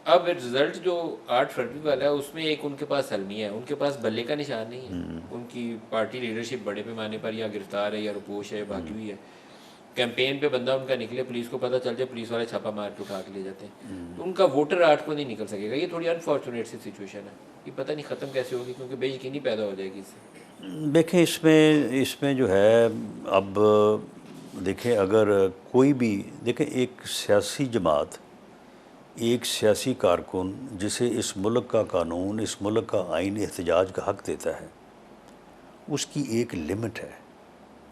अब रिजल्ट जो 8 फरवरी वाला है उसमें एक उनके पास अलमिया है, उनके पास बल्ले का निशान नहीं है। उनकी पार्टी लीडरशिप बड़े पैमाने पर या गिरफ्तार है या रुपोश है, भागी हुई है। कैंपेन पे बंदा उनका निकले, पुलिस को पता चल जाए, पुलिस वाले छापा मार के उठा के ले जाते हैं। तो उनका वोटर 8 को नहीं निकल सकेगा। ये थोड़ी अनफॉर्चुनेट सी सिचुएशन है। ये पता नहीं ख़त्म कैसे होगी, क्योंकि बेयकीनी पैदा हो जाएगी इससे। देखें, इसमें इसमें जो है, अब देखें, अगर कोई भी, देखें, एक सियासी जमात, एक सियासी कारकुन जिसे इस मुल्क का कानून, इस मुल्क का आइन एहतजाज का हक़ देता है, उसकी एक लिमिट है।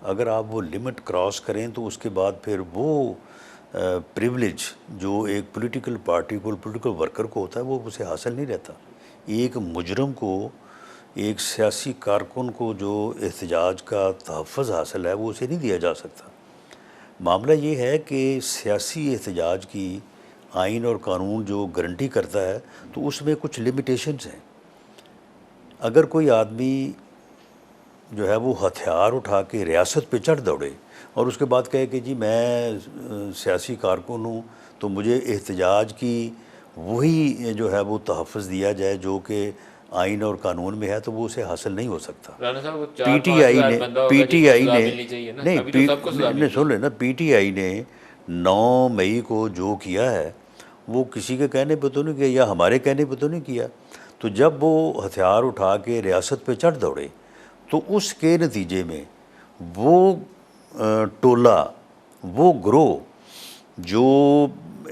अगर आप वो लिमिट क्रॉस करें तो उसके बाद फिर वो प्रिविलेज जो एक पॉलिटिकल पार्टी को, पॉलिटिकल वर्कर को होता है, वो उसे हासिल नहीं रहता। एक मुजरम को, एक सियासी कारकुन को जो एहतजाज का तहफ़्फ़ुज़ हासिल है, वो उसे नहीं दिया जा सकता। मामला ये है कि सियासी एहतजाज की आइन और कानून जो गारंटी करता है, तो उसमें कुछ लिमिटेशंस हैं। अगर कोई आदमी जो है वो हथियार उठा के रियासत पे चढ़ दौड़े और उसके बाद कहे कि जी मैं सियासी कारकुन हूँ, तो मुझे एहतजाज की वही जो है वो तहफ़्फ़ुज़ दिया जाए जो कि आइन और कानून में है, तो वो उसे हासिल नहीं हो सकता। राना साहब, वो 4-5 पीटीआई हज़ार ने बंदा होगा जिसको पीटीआई सजा ने मिलनी चाहिए ना, नहीं अभी तो सबको सजा नहीं, मिल रही सुन है। लेना, पीटीआई ने 9 मई को जो किया है, वो किसी के कहने पे तो नहीं किया, या हमारे कहने पे तो नहीं किया। तो जब वो हथियार उठा के रियासत पे चढ़ दौड़े, तो उसके नतीजे में वो टोला, वो ग्रोह जो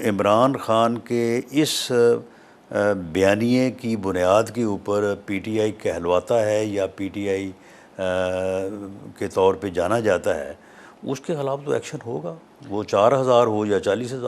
इमरान ख़ान के इस बयानिए की बुनियाद के ऊपर पीटीआई कहलवाता है या पीटीआई के तौर पे जाना जाता है, उसके ख़िलाफ़ तो एक्शन होगा, वो 4,000 हो या 40,000।